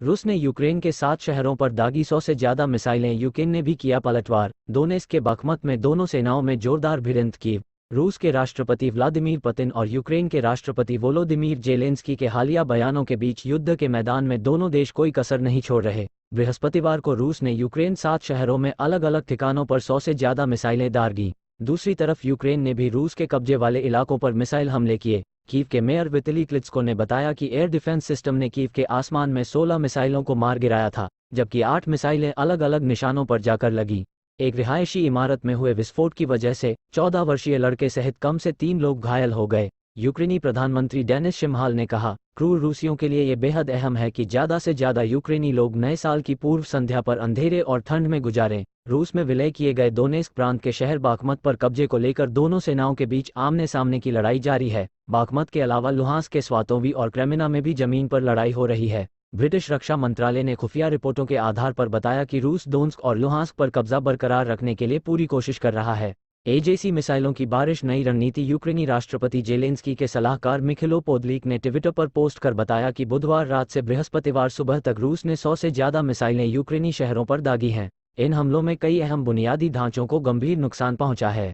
रूस ने यूक्रेन के 7 शहरों पर दागी 100 से ज्यादा मिसाइलें। यूक्रेन ने भी किया पलटवार। दोनेत्स्क के बाख्मुत में दोनों सेनाओं में जोरदार भिड़ंत की। रूस के राष्ट्रपति व्लादिमीर पुतिन और यूक्रेन के राष्ट्रपति वोलोदिमीर जेलेंस्की के हालिया बयानों के बीच युद्ध के मैदान में दोनों देश कोई कसर नहीं छोड़ रहे। बृहस्पतिवार को रूस ने यूक्रेन 7 शहरों में अलग अलग ठिकानों पर 100 से ज्यादा मिसाइलें दागी। दूसरी तरफ यूक्रेन ने भी रूस के कब्जे वाले इलाकों पर मिसाइल हमले किए। कीव के मेयर वितली क्लित्स्को ने बताया कि एयर डिफेंस सिस्टम ने कीव के आसमान में 16 मिसाइलों को मार गिराया था, जबकि 8 मिसाइलें अलग अलग निशानों पर जाकर लगी। एक रिहायशी इमारत में हुए विस्फोट की वजह से 14 वर्षीय लड़के सहित कम से 3 लोग घायल हो गए। यूक्रेनी प्रधानमंत्री डेनिस शिमहाल ने कहा, क्रूर रूसियों के लिए ये बेहद अहम है कि ज़्यादा से ज़्यादा यूक्रेनी लोग नए साल की पूर्व संध्या पर अंधेरे और ठंड में गुजारें। रूस में विलय किए गए दोनेत्स्क प्रांत के शहर बाख्मुत पर कब्जे को लेकर दोनों सेनाओं के बीच आमने सामने की लड़ाई जारी है। बाख्मुत के अलावा लुहांस्क के स्वातोवी और क्रेमिना में भी जमीन पर लड़ाई हो रही है। ब्रिटिश रक्षा मंत्रालय ने खुफिया रिपोर्टों के आधार पर बताया कि रूस दोनेत्स्क और लुहांस्क पर कब्जा बरकरार रखने के लिए पूरी कोशिश कर रहा है। एजेसी मिसाइलों की बारिश नई रणनीति। यूक्रेनी राष्ट्रपति जेलेंस्की के सलाहकार मिखैलो पोदोलिक ने ट्विटर पर पोस्ट कर बताया कि बुधवार रात से बृहस्पतिवार सुबह तक रूस ने 100 से ज्यादा मिसाइलें यूक्रेनी शहरों पर दागी हैं। इन हमलों में कई अहम बुनियादी ढांचों को गंभीर नुकसान पहुंचा है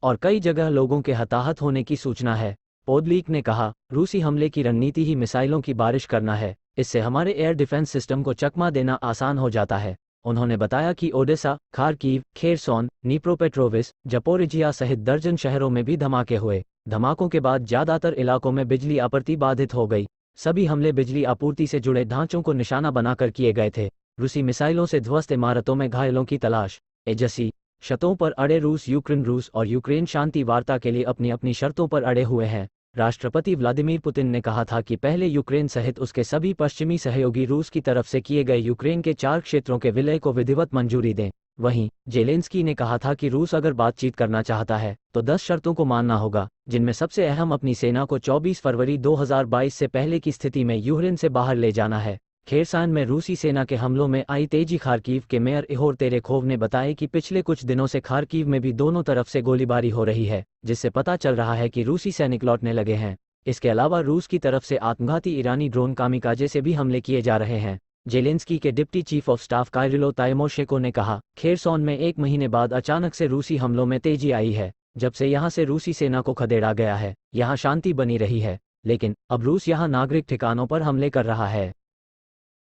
और कई जगह लोगों के हताहत होने की सूचना है। पोदोलिक ने कहा, रूसी हमले की रणनीति ही मिसाइलों की बारिश करना है। इससे हमारे एयर डिफेंस सिस्टम को चकमा देना आसान हो जाता है। उन्होंने बताया कि ओडेसा, खार्किव, खेरसोन, निप्रोपेट्रोविस, जपोरिजिया सहित दर्जन शहरों में भी धमाके हुए। धमाकों के बाद ज्यादातर इलाकों में बिजली आपूर्ति बाधित हो गई। सभी हमले बिजली आपूर्ति से जुड़े ढांचों को निशाना बनाकर किए गए थे। रूसी मिसाइलों से ध्वस्त इमारतों में घायलों की तलाश। एजेसी शर्तों पर अड़े रूस और यूक्रेन शांति वार्ता के लिए अपनी अपनी शर्तों पर अड़े हुए हैं। राष्ट्रपति व्लादिमीर पुतिन ने कहा था कि पहले यूक्रेन सहित उसके सभी पश्चिमी सहयोगी रूस की तरफ से किए गए यूक्रेन के 4 क्षेत्रों के विलय को विधिवत मंजूरी दें। वहीं जेलेंस्की ने कहा था कि रूस अगर बातचीत करना चाहता है तो 10 शर्तों को मानना होगा, जिनमें सबसे अहम अपनी सेना को 24 फरवरी 2022 से पहले की स्थिति में यूक्रेन से बाहर ले जाना है। खेरसान में रूसी सेना के हमलों में आई तेजी। खार्किव के मेयर इहोर तेरेखोव ने बताया कि पिछले कुछ दिनों से खार्किव में भी दोनों तरफ से गोलीबारी हो रही है, जिससे पता चल रहा है कि रूसी सैनिक लौटने लगे हैं। इसके अलावा रूस की तरफ से आत्मघाती ईरानी ड्रोन कामिकाजे से भी हमले किए जा रहे हैं। जेलेंस्की के डिप्टी चीफ ऑफ स्टाफ काइरिलो ताइमोशेंको ने कहा, खेरसोन में 1 महीने बाद अचानक से रूसी हमलों में तेजी आई है। जब से यहां से रूसी सेना को खदेड़ा गया है, यहां शांति बनी रही है, लेकिन अब रूस यहां नागरिक ठिकानों पर हमले कर रहा है।